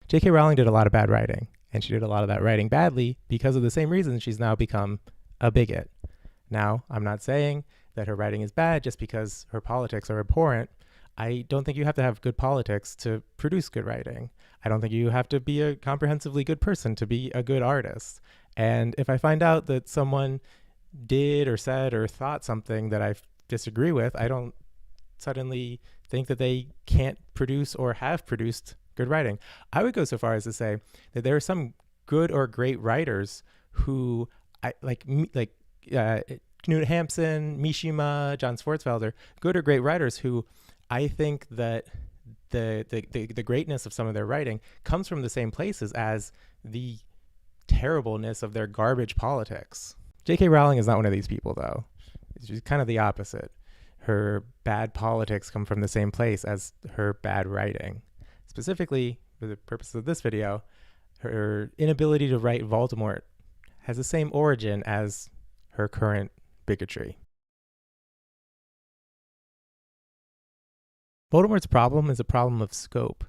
J.K. Rowling did a lot of bad writing, and she did a lot of that writing badly because of the same reason she's now become a bigot. Now, I'm not saying that her writing is bad just because her politics are abhorrent. I don't think you have to have good politics to produce good writing. I don't think you have to be a comprehensively good person to be a good artist. And if I find out that someone did or said or thought something that I disagree with, I don't suddenly think that they can't produce or have produced good writing. I would go so far as to say that there are some good or great writers who I like Knut Hamsun, Mishima, John Swartzwelder, good or great writers who I think that the greatness of some of their writing comes from the same places as the terribleness of their garbage politics. J.K. Rowling is not one of these people, though. She's kind of the opposite. Her bad politics come from the same place as her bad writing. Specifically, for the purpose of this video, her inability to write Voldemort has the same origin as her current bigotry. Voldemort's problem is a problem of scope.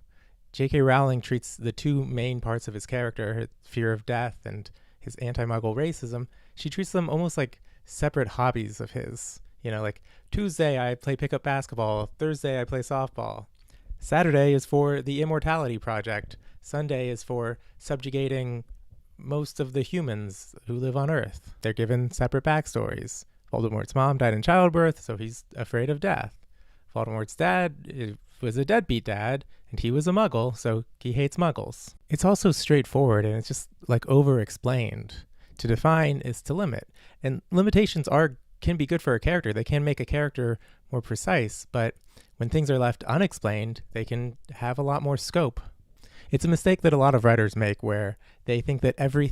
J.K. Rowling treats the two main parts of his character, his fear of death and his anti-Muggle racism, she treats them almost like separate hobbies of his. You know, like Tuesday I play pickup basketball, Thursday I play softball. Saturday is for the Immortality Project. Sunday is for subjugating most of the humans who live on Earth. They're given separate backstories. Voldemort's mom died in childbirth, so he's afraid of death. Voldemort's dad was a deadbeat dad, and he was a muggle, so he hates muggles. It's also straightforward, and it's just like over-explained. To define is to limit. And limitations can be good for a character. They can make a character more precise, but when things are left unexplained, they can have a lot more scope. It's a mistake that a lot of writers make where they think that every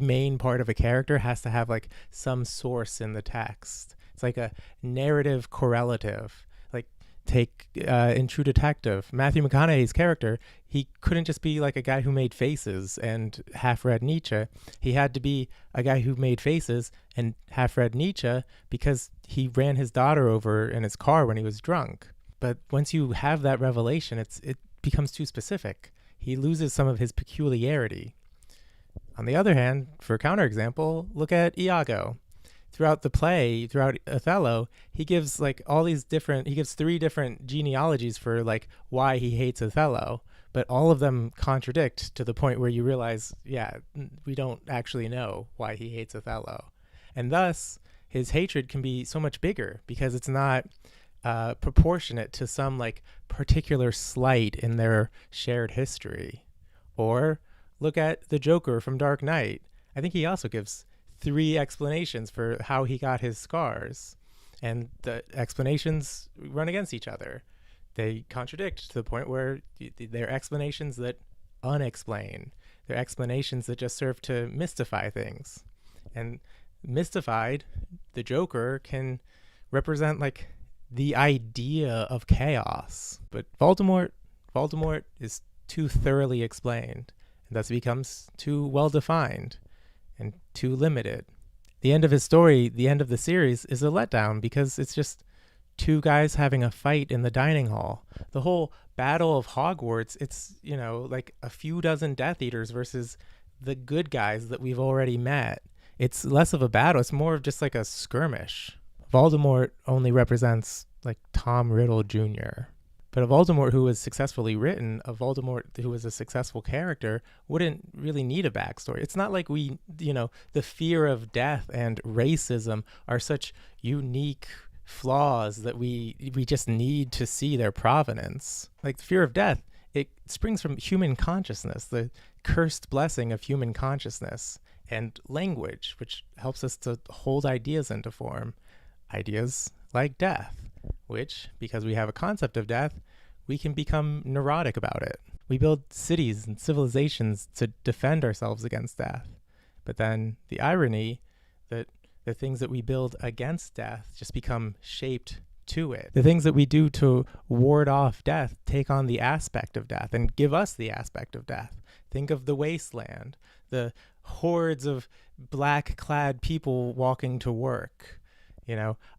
main part of a character has to have like some source in the text. It's like a narrative correlative. Like take in True Detective, Matthew McConaughey's character, he couldn't just be like a guy who made faces and half read Nietzsche. He had to be a guy who made faces and half read Nietzsche because he ran his daughter over in his car when he was drunk. But once you have that revelation, it becomes too specific. He loses some of his peculiarity. On the other hand, for counterexample, look at Iago. Throughout the play, throughout Othello, he gives three different genealogies for like why he hates Othello, but all of them contradict to the point where you realize, yeah, we don't actually know why he hates Othello. And thus, his hatred can be so much bigger because it's not proportionate to some like particular slight in their shared history. Or look at the Joker from Dark Knight. I think he also gives 3 explanations for how he got his scars, and the explanations run against each other. They contradict to the point where they're explanations that unexplain. They're explanations that just serve to mystify things. And mystified, the Joker can represent like the idea of chaos. But Voldemort is too thoroughly explained, and thus becomes too well defined and too limited. The end of his story, the end of the series, is a letdown because it's just 2 guys having a fight in the dining hall. The whole Battle of Hogwarts, it's, like a few dozen Death Eaters versus the good guys that we've already met. It's less of a battle, it's more of just like a skirmish. Voldemort only represents like Tom Riddle Jr. But a Voldemort who was successfully written, a Voldemort who was a successful character, wouldn't really need a backstory. It's not like the fear of death and racism are such unique flaws that we just need to see their provenance. Like the fear of death, it springs from human consciousness, the cursed blessing of human consciousness, and language, which helps us to hold ideas into form. Ideas like death, which, because we have a concept of death, we can become neurotic about it. We build cities and civilizations to defend ourselves against death. But then the irony that the things that we build against death just become shaped to it. The things that we do to ward off death take on the aspect of death and give us the aspect of death. Think of the wasteland, the hordes of black-clad people walking to work.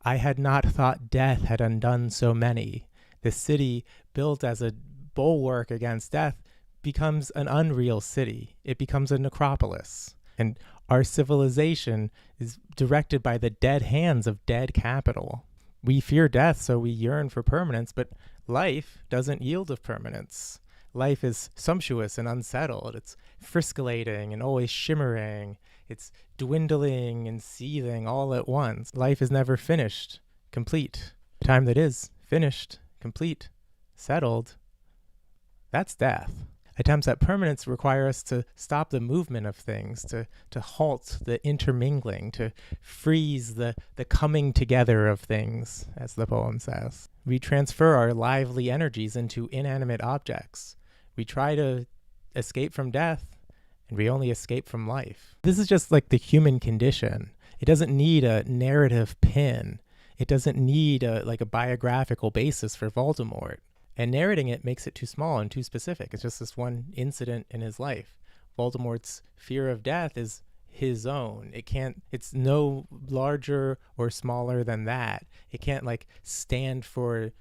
I had not thought death had undone so many. The city, built as a bulwark against death, becomes an unreal city. It becomes a necropolis. And our civilization is directed by the dead hands of dead capital. We fear death, so we yearn for permanence, but life doesn't yield of permanence. Life is sumptuous and unsettled. It's friscolating and always shimmering. It's dwindling and seething all at once. Life is never finished, complete. The time that is finished, complete, settled, that's death. Attempts at permanence require us to stop the movement of things, to halt the intermingling, to freeze the coming together of things, as the poem says. We transfer our lively energies into inanimate objects. We try to escape from death, and we only escape from life. This is just like the human condition. It doesn't need a narrative pin. It doesn't need a biographical basis for Voldemort. And narrating it makes it too small and too specific. It's just this one incident in his life. Voldemort's fear of death is his own. It's no larger or smaller than that. It can't stand for,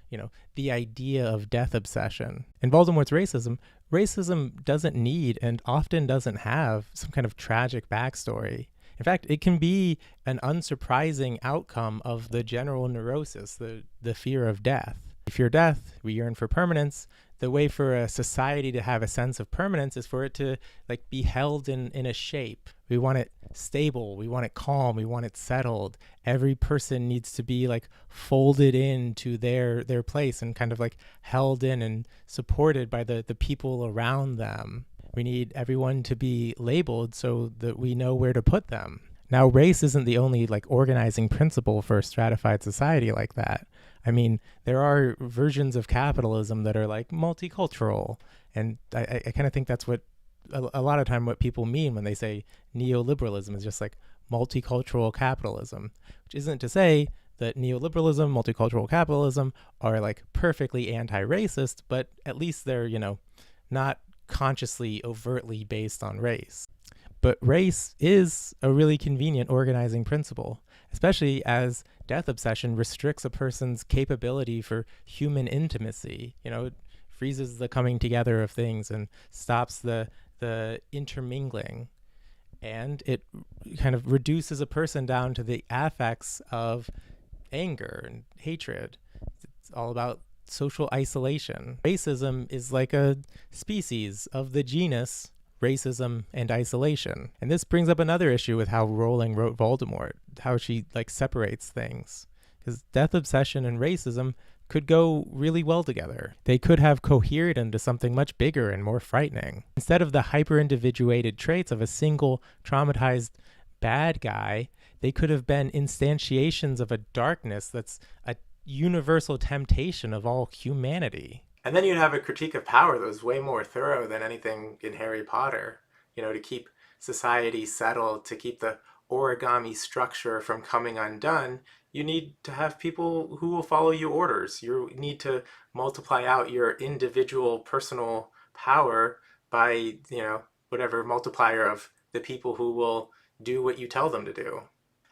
the idea of death obsession. In Voldemort's racism doesn't need and often doesn't have some kind of tragic backstory. In fact, it can be an unsurprising outcome of the general neurosis, the fear of death. We fear death, we yearn for permanence. The way for a society to have a sense of permanence is for it to be held in a shape. We want it stable, we want it calm, we want it settled. Every person needs to be folded into their place and kind of held in and supported by the people around them. We need everyone to be labeled so that we know where to put them. Now, race isn't the only organizing principle for a stratified society like that. I mean, there are versions of capitalism that are multicultural. And I kind of think that's what a lot of time what people mean when they say neoliberalism is just multicultural capitalism, which isn't to say that neoliberalism, multicultural capitalism are perfectly anti-racist, but at least they're, not consciously, overtly based on race. But race is a really convenient organizing principle, especially as death obsession restricts a person's capability for human intimacy. It freezes the coming together of things and stops the intermingling. And it kind of reduces a person down to the affects of anger and hatred. It's all about social isolation. Racism is like a species of the genus racism and isolation. And this brings up another issue with how Rowling wrote Voldemort, how she separates things. Because death obsession and racism could go really well together. They could have cohered into something much bigger and more frightening. Instead of the hyper-individuated traits of a single traumatized bad guy, they could have been instantiations of a darkness that's a universal temptation of all humanity. And then you'd have a critique of power that was way more thorough than anything in Harry Potter, to keep society settled, to keep the origami structure from coming undone. You need to have people who will follow your orders. You need to multiply out your individual personal power by, whatever multiplier of the people who will do what you tell them to do.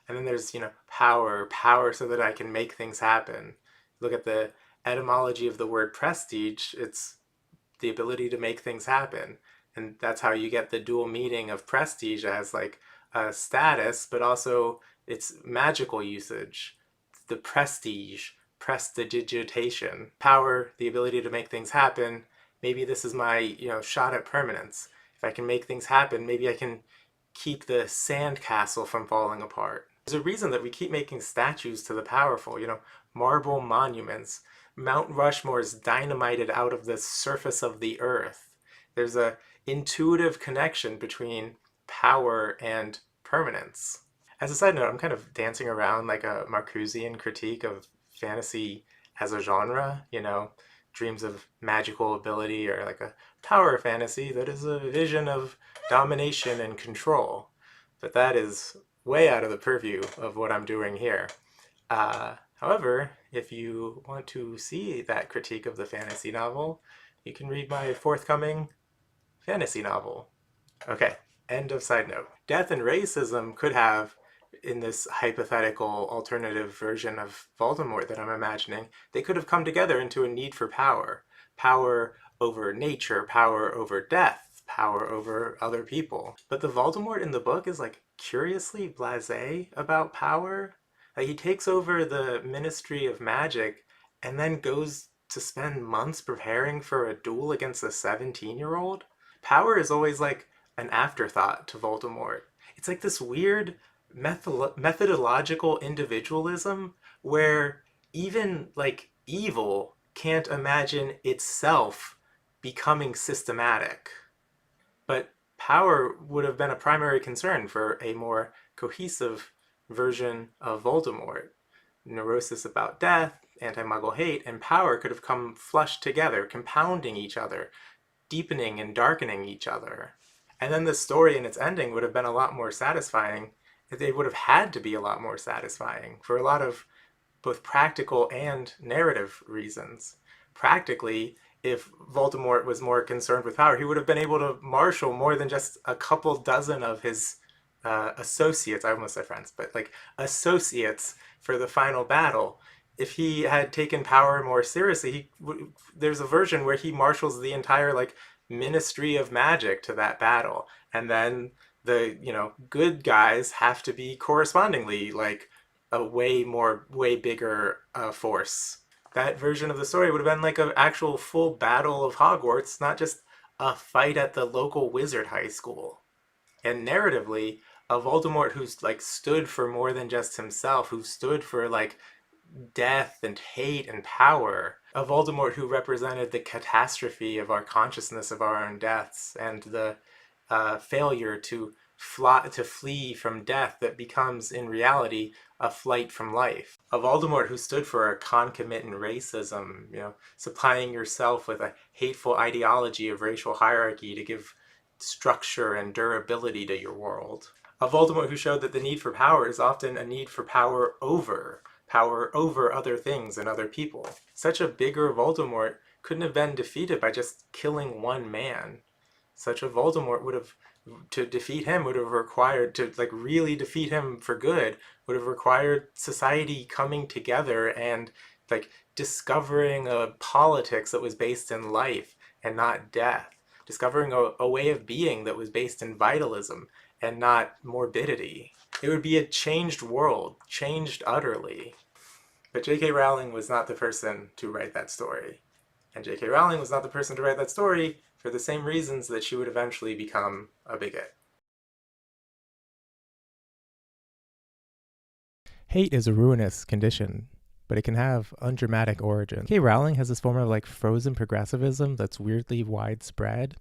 And then there's, power so that I can make things happen. Look at the etymology of the word prestige. It's the ability to make things happen. And that's how you get the dual meaning of prestige as a status, but also its magical usage. The prestige, prestidigitation. Power, the ability to make things happen. Maybe this is my, shot at permanence. If I can make things happen, maybe I can keep the sandcastle from falling apart. There's a reason that we keep making statues to the powerful, marble monuments. Mount Rushmore is dynamited out of the surface of the earth. There's a intuitive connection between power and permanence. As a side note, I'm kind of dancing around like a Marcusean critique of fantasy as a genre, dreams of magical ability, or like a power fantasy that is a vision of domination and control. But that is way out of the purview of what I'm doing here. However, if you want to see that critique of the fantasy novel, you can read my forthcoming fantasy novel. Okay, end of side note. Death and racism could have, in this hypothetical alternative version of Voldemort that I'm imagining, they could have come together into a need for power. Power over nature, power over death, power over other people. But the Voldemort in the book is like curiously blasé about power. Like he takes over the Ministry of Magic and then goes to spend months preparing for a duel against a 17-year-old. Power is always like an afterthought to Voldemort. It's like this weird methodological individualism where even like evil can't imagine itself becoming systematic. But power would have been a primary concern for a more cohesive version of Voldemort. Neurosis about death, anti muggle hate, and power could have come flushed together, compounding each other, deepening and darkening each other. And then the story and its ending would have been a lot more satisfying. They would have had to be a lot more satisfying for a lot of both practical and narrative reasons. Practically, if Voldemort was more concerned with power, he would have been able to marshal more than just a couple dozen of his associates. I almost said friends, but like associates for the final battle. If he had taken power more seriously, there's a version where he marshals the entire like Ministry of Magic to that battle, and then the good guys have to be correspondingly like a way bigger force. That version of the story would have been like an actual full battle of Hogwarts, not just a fight at the local wizard high school. And narratively, a Voldemort who's like stood for more than just himself, who stood for like death and hate and power. A Voldemort who represented the catastrophe of our consciousness of our own deaths and the failure to flee from death that becomes in reality a flight from life. A Voldemort who stood for a concomitant racism, supplying yourself with a hateful ideology of racial hierarchy to give structure and durability to your world. A Voldemort who showed that the need for power is often a need for power over other things and other people. Such a bigger Voldemort couldn't have been defeated by just killing one man. Such a Voldemort to defeat him would have required, to like really defeat him for good, would have required society coming together and like discovering a politics that was based in life and not death, discovering a way of being that was based in vitalism and not morbidity. It would be a changed world, changed utterly. But J.K. Rowling was not the person to write that story. And J.K. Rowling was not the person to write that story for the same reasons that she would eventually become a bigot. Hate is a ruinous condition, but it can have undramatic origins. J.K. Rowling has this form of like frozen progressivism that's weirdly widespread.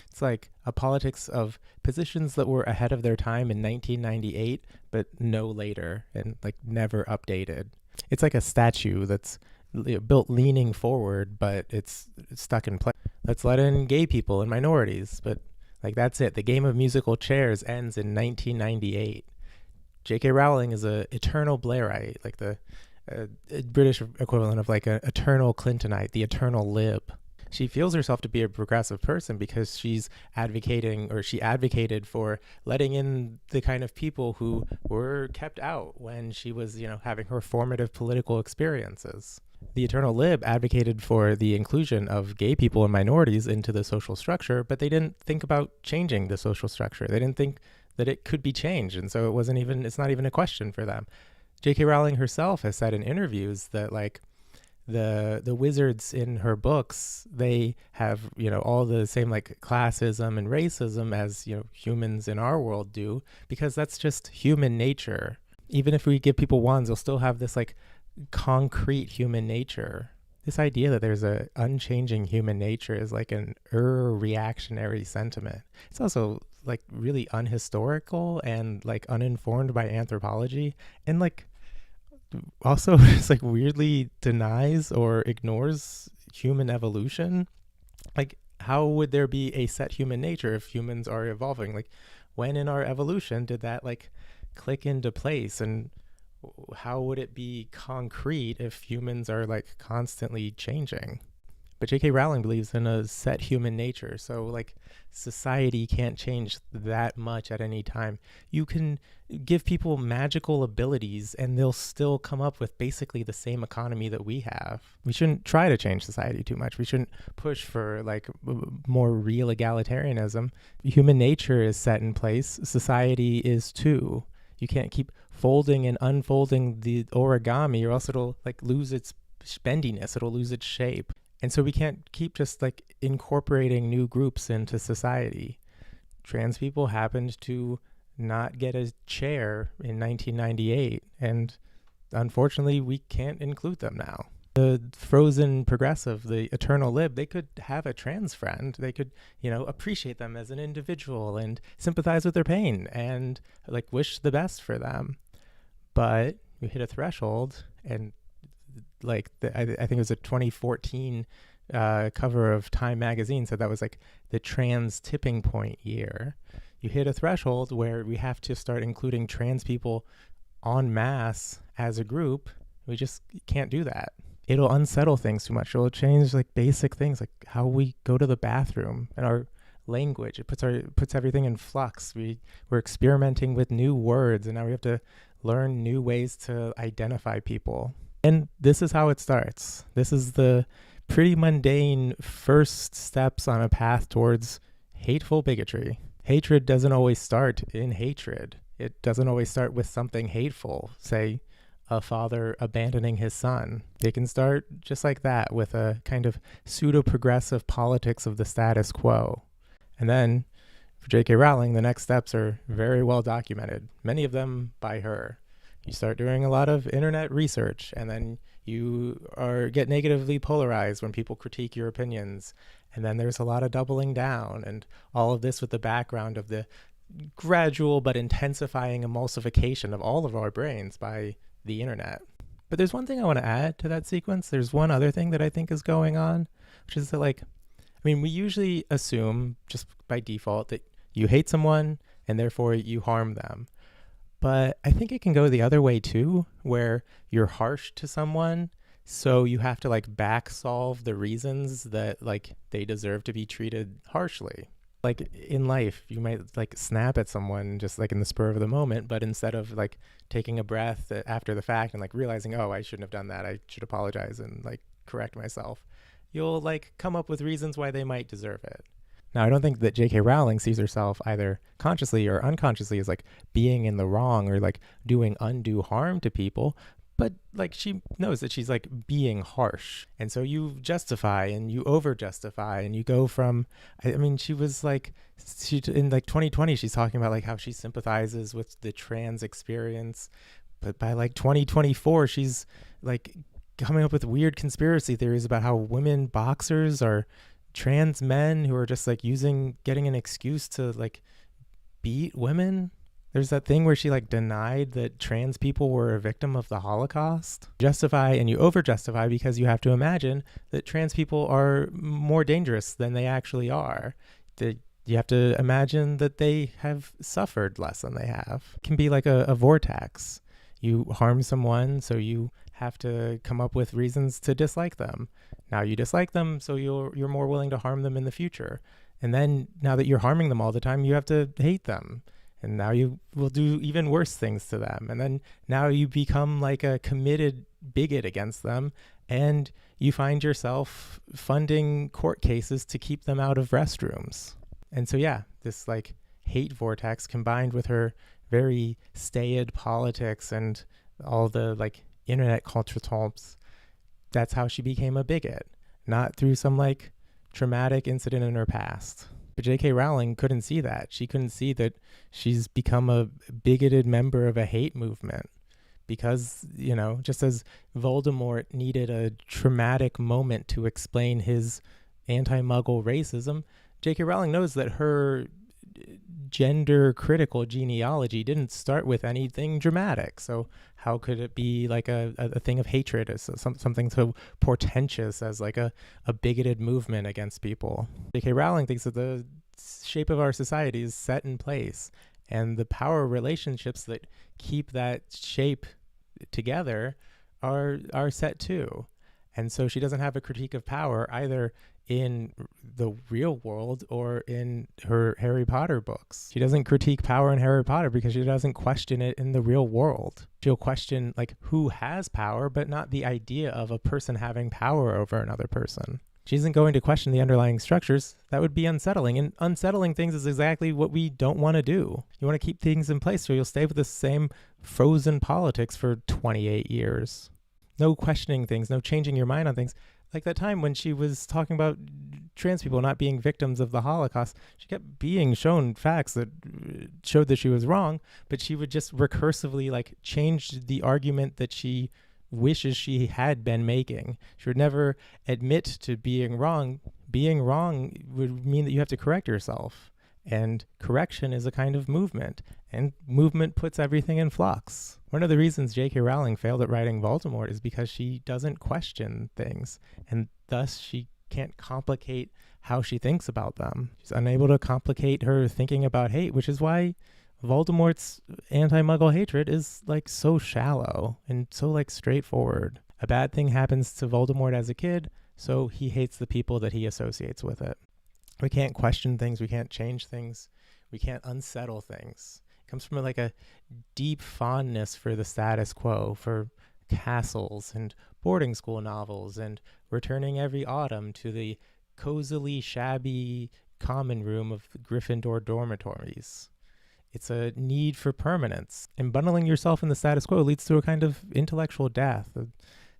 It's like a politics of positions that were ahead of their time in 1998, but no later and like never updated. It's like a statue that's built leaning forward, but it's stuck in place. Let's let in gay people and minorities, but like that's it. The game of musical chairs ends in 1998. J.K. Rowling is a eternal Blairite, like the British equivalent of like an eternal Clintonite, the eternal lib. She feels herself to be a progressive person because she advocated for letting in the kind of people who were kept out when she was, having her formative political experiences. The Eternal Lib advocated for the inclusion of gay people and minorities into the social structure, but they didn't think about changing the social structure. They didn't think that it could be changed, and so it's not even a question for them. J.K. Rowling herself has said in interviews that like the wizards in her books, they have all the same like classism and racism as humans in our world do, because that's just human nature. Even if we give people wands, they'll still have this like concrete human nature. This idea that there's a unchanging human nature is like an reactionary sentiment. It's also like really unhistorical and like uninformed by anthropology, and like also it's like weirdly denies or ignores human evolution. Like, how would there be a set human nature if humans are evolving? Like, when in our evolution did that like click into place, and how would it be concrete if humans are like constantly changing? But J.K. Rowling believes in a set human nature. So, like, society can't change that much at any time. You can give people magical abilities and they'll still come up with basically the same economy that we have. We shouldn't try to change society too much. We shouldn't push for, like, more real egalitarianism. Human nature is set in place. Society is too. You can't keep folding and unfolding the origami, or else it'll, like, lose its bendiness. It'll lose its shape. And so we can't keep just, like, incorporating new groups into society. Trans people happened to not get a chair in 1998, and unfortunately we can't include them now. The frozen progressive, the eternal lib, they could have a trans friend. They could, appreciate them as an individual and sympathize with their pain and, like, wish the best for them. But you hit a threshold, and like I think it was a 2014 cover of Time magazine said that was like the trans tipping point year. You hit a threshold where we have to start including trans people en masse as a group. We just can't do that. It'll unsettle things too much. It'll change, like, basic things, like how we go to the bathroom and our language. It puts everything in flux. We're experimenting with new words, and now we have to learn new ways to identify people. And this is how it starts. This is the pretty mundane first steps on a path towards hateful bigotry. Hatred doesn't always start in hatred. It doesn't always start with something hateful, say a father abandoning his son. It can start just like that, with a kind of pseudo-progressive politics of the status quo. And then, for J.K. Rowling, the next steps are very well documented, many of them by her. You start doing a lot of internet research, and then you get negatively polarized when people critique your opinions. And then there's a lot of doubling down, and all of this with the background of the gradual but intensifying emulsification of all of our brains by the internet. But there's one thing I want to add to that sequence. There's one other thing that I think is going on, which is that, like, we usually assume just by default that you hate someone and therefore you harm them. But I think it can go the other way too, where you're harsh to someone, so you have to, like, back solve the reasons that, like, they deserve to be treated harshly. Like, in life, you might, like, snap at someone just, like, in the spur of the moment, but instead of, like, taking a breath after the fact and, like, realizing, oh, I shouldn't have done that, I should apologize and, like, correct myself, you'll, like, come up with reasons why they might deserve it. Now, I don't think that J.K. Rowling sees herself either consciously or unconsciously as, like, being in the wrong or, like, doing undue harm to people, but, like, she knows that she's, like, being harsh. And so you justify and you over-justify, and you go from, she was, like, in, like, 2020, she's talking about, like, how she sympathizes with the trans experience, but by, like, 2024, she's, like, coming up with weird conspiracy theories about how women boxers are trans men who are just, like, getting an excuse to, like, beat women. There's that thing where she, like, denied that trans people were a victim of the Holocaust. Justify and you over justify because you have to imagine that trans people are more dangerous than they actually are. You have to imagine that they have suffered less than they have. It can be like a vortex. You harm someone, so you have to come up with reasons to dislike them. Now you dislike them, so you're more willing to harm them in the future. And then now that you're harming them all the time, you have to hate them. And now you will do even worse things to them. And then now you become, like, a committed bigot against them, and you find yourself funding court cases to keep them out of restrooms. And so, yeah, this, like, hate vortex combined with her very staid politics and all the, like, internet contretemps, that's how she became a bigot, not through some, like, traumatic incident in her past. But J.K. Rowling couldn't see that. She couldn't see that she's become a bigoted member of a hate movement because, just as Voldemort needed a traumatic moment to explain his anti-Muggle racism, J.K. Rowling knows that her gender critical genealogy didn't start with anything dramatic. So how could it be, like, a thing of hatred, as something so portentous as, like, a bigoted movement against people? J.K. Rowling thinks that the shape of our society is set in place, and the power relationships that keep that shape together are set too. And so she doesn't have a critique of power either in the real world or in her Harry Potter books. She doesn't critique power in Harry Potter because she doesn't question it in the real world. She'll question like who has power, but not the idea of a person having power over another person. She isn't going to question the underlying structures. That would be unsettling. And unsettling things is exactly what we don't want to do. You want to keep things in place so you'll stay with the same frozen politics for 28 years. No questioning things, no changing your mind on things. Like that time when she was talking about trans people not being victims of the Holocaust, she kept being shown facts that showed that she was wrong, but she would just recursively like change the argument that she wishes she had been making. She would never admit to being wrong. Being wrong would mean that you have to correct yourself. And correction is a kind of movement, and movement puts everything in flux. One of the reasons J.K. Rowling failed at writing Voldemort is because she doesn't question things, and thus she can't complicate how she thinks about them. She's unable to complicate her thinking about hate, which is why Voldemort's anti-Muggle hatred is like so shallow and so like straightforward. A bad thing happens to Voldemort as a kid, so he hates the people that he associates with it. We can't question things. We can't change things. We can't unsettle things. It comes from like a deep fondness for the status quo, for castles and boarding school novels, and returning every autumn to the cozily shabby common room of the Gryffindor dormitories. It's a need for permanence. And bundling yourself in the status quo leads to a kind of intellectual death, a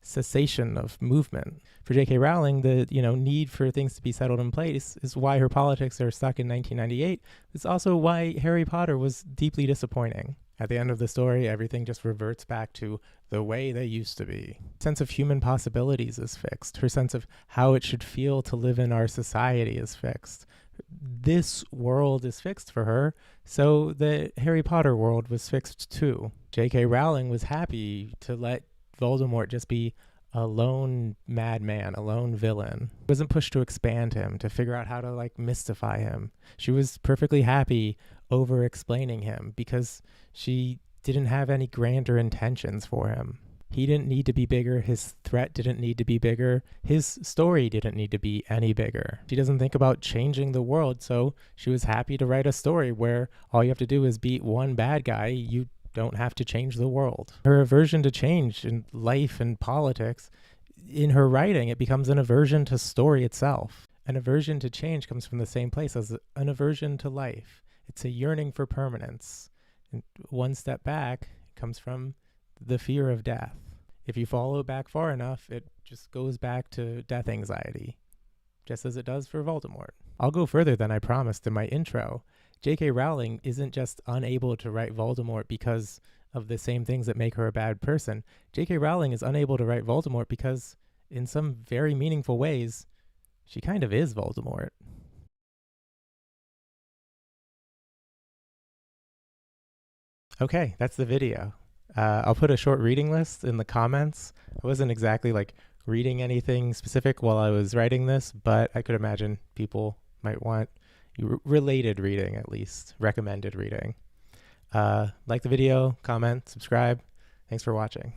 cessation of movement. For J.K. Rowling, the need for things to be settled in place is why her politics are stuck in 1998. It's also why Harry Potter was deeply disappointing. At the end of the story, everything just reverts back to the way they used to be. Her sense of human possibilities is fixed. Her sense of how it should feel to live in our society is fixed. This world is fixed for her, so the Harry Potter world was fixed too. J.K. Rowling was happy to let Voldemort just be a lone madman, a lone villain. She wasn't pushed to expand him, to figure out how to like mystify him. She was perfectly happy over explaining him because she didn't have any grander intentions for him. He didn't need to be bigger. His threat didn't need to be bigger. His story didn't need to be any bigger. She doesn't think about changing the world, so she was happy to write a story where all you have to do is beat one bad guy. You don't have to change the world. Her aversion to change in life and politics, in her writing, it becomes an aversion to story itself. An aversion to change comes from the same place as an aversion to life. It's a yearning for permanence. And one step back comes from the fear of death. If you follow it back far enough, it just goes back to death anxiety, just as it does for Voldemort. I'll go further than I promised in my intro. J.K. Rowling isn't just unable to write Voldemort because of the same things that make her a bad person. J.K. Rowling is unable to write Voldemort because, in some very meaningful ways, she kind of is Voldemort. Okay, that's the video. I'll put a short reading list in the comments. I wasn't exactly like reading anything specific while I was writing this, but I could imagine people might want related reading, at least recommended reading. Like the video, comment, subscribe. Thanks for watching.